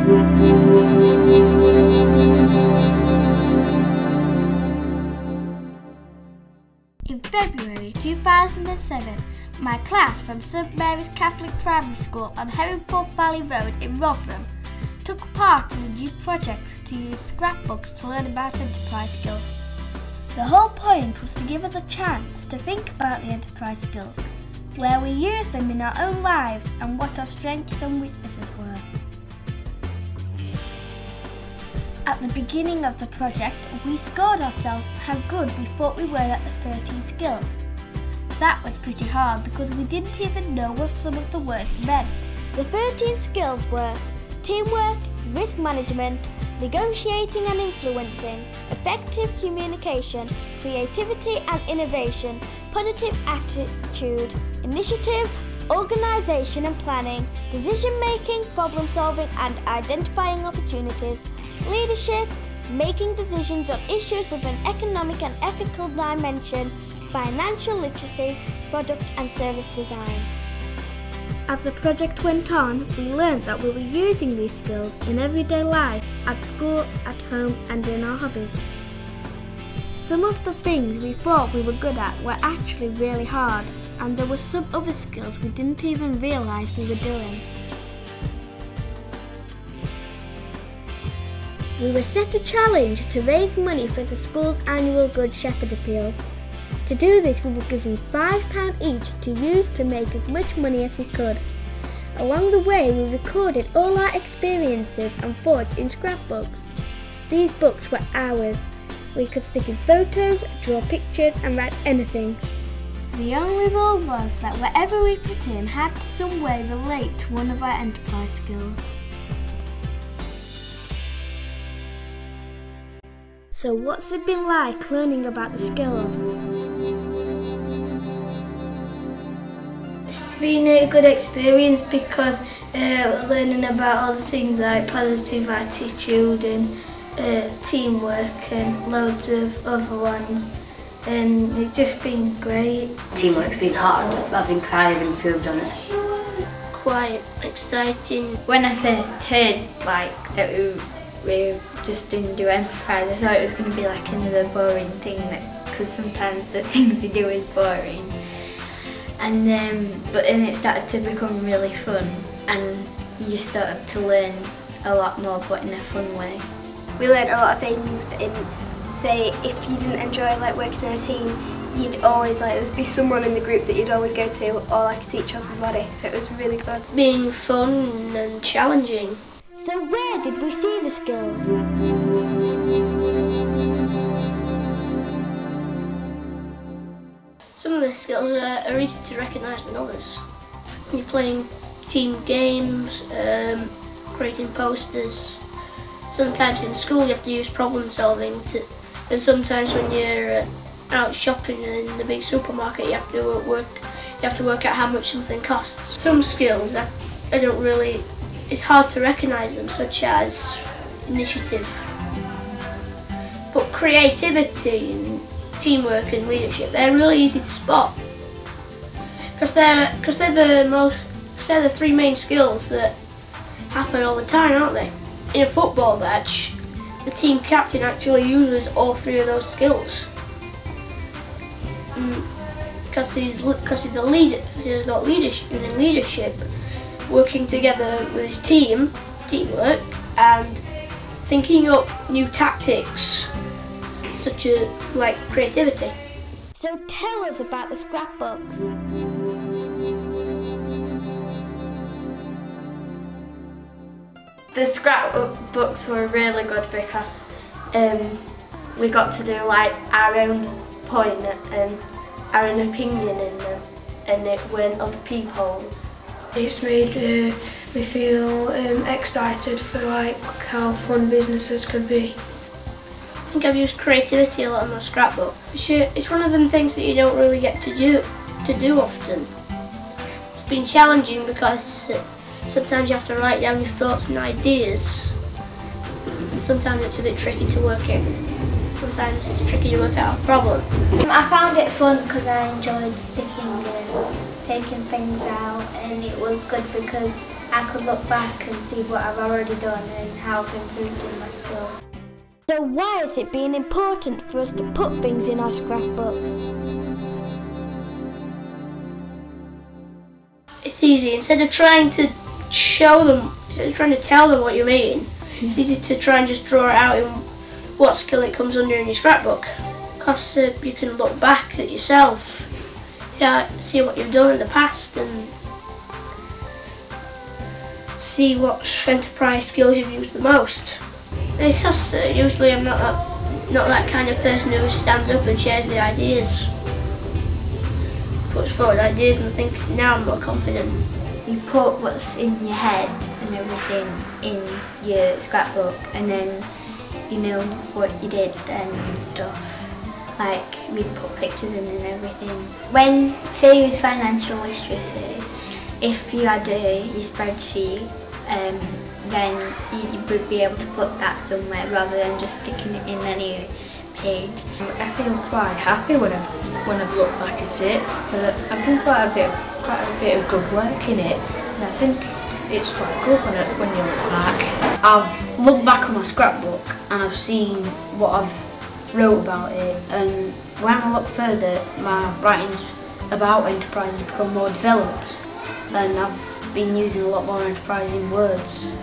In February 2007, my class from St Mary's Catholic Primary School on Herringford Valley Road in Rotherham took part in a new project to use scrapbooks to learn about enterprise skills. The whole point was to give us a chance to think about the enterprise skills, where we use them in our own lives and what our strengths and weaknesses were. At the beginning of the project, we scored ourselves how good we thought we were at the 13 skills. That was pretty hard because we didn't even know what some of the words meant. The 13 skills were teamwork, risk management, negotiating and influencing, effective communication, creativity and innovation, positive attitude, initiative, organisation and planning, decision making, problem solving and identifying opportunities, leadership, making decisions on issues with an economic and ethical dimension, financial literacy, product and service design. As the project went on, we learned that we were using these skills in everyday life, at school, at home and in our hobbies. Some of the things we thought we were good at were actually really hard, and there were some other skills we didn't even realise we were doing. We were set a challenge to raise money for the school's annual Good Shepherd Appeal. To do this, we were given £5 each to use to make as much money as we could. Along the way, we recorded all our experiences and thoughts in scrapbooks. These books were ours. We could stick in photos, draw pictures and write anything. The only rule was that whatever we put in had to some way relate to one of our enterprise skills. So what's it been like learning about the skills? It's been a good experience because learning about all the things like positive attitude and teamwork and loads of other ones, and it's just been great. Teamwork's been hard, but I think I've improved on it. Quite exciting. When I first heard that we just didn't do enterprise, I thought it was going to be like another boring thing, because sometimes the things we do is boring. And but then it started to become really fun, and you started to learn a lot more, but in a fun way. We learned a lot of things, and say if you didn't enjoy working in a team, you'd always there'd be someone in the group that you'd always go to, or a teacher or somebody. So it was really good. Being fun and challenging. So where did we see the skills? Some of the skills are easy to recognise than others. You're playing team games, creating posters. Sometimes in school you have to use problem solving, and sometimes when you're out shopping in the big supermarket you have to work out how much something costs. Some skills I don't really. It's hard to recognise them, such as initiative. But creativity and teamwork and leadership, they're really easy to spot. Because they're the three main skills that happen all the time, aren't they? In a football match, the team captain actually uses all three of those skills. Because he's the leader, he's got leadership, working together with his teamwork, and thinking up new tactics, such as creativity. So tell us about the scrapbooks. The scrapbooks were really good because we got to do our own point and our own opinion in them, and it weren't other people's. It's made me feel excited for how fun businesses could be. I think I've used creativity a lot in my scrapbook. It's one of them things that you don't really get to do often. It's been challenging because sometimes you have to write down your thoughts and ideas, and sometimes it's a bit tricky to work in. Sometimes it's tricky to work out a problem. I found it fun because I enjoyed sticking and taking things out, and it was good because I could look back and see what I've already done and how I've improved in my skills. So why has it been important for us to put things in our scrapbooks? It's easy. Instead of trying to show them, instead of trying to tell them what you mean, it's easy to try and just draw it out in what skill it comes under in your scrapbook. Because you can look back at yourself, see what you've done in the past, and see what enterprise skills you've used the most. Because usually I'm not that kind of person who stands up and shares the ideas, puts forward ideas, and I think now I'm more confident. You put what's in your head and everything in your scrapbook, and then you know what you did then and stuff. Like we'd put pictures in and everything. When, say with financial literacy, if you had your spreadsheet, then you would be able to put that somewhere rather than just sticking it in any page. I feel quite happy when I've looked back at it, because I've done quite a bit of good work in it, and I think it's quite good when you look back. I've looked back on my scrapbook and I've seen what I've wrote about it, and when I look further, my writings about enterprise has become more developed, and I've been using a lot more enterprising words.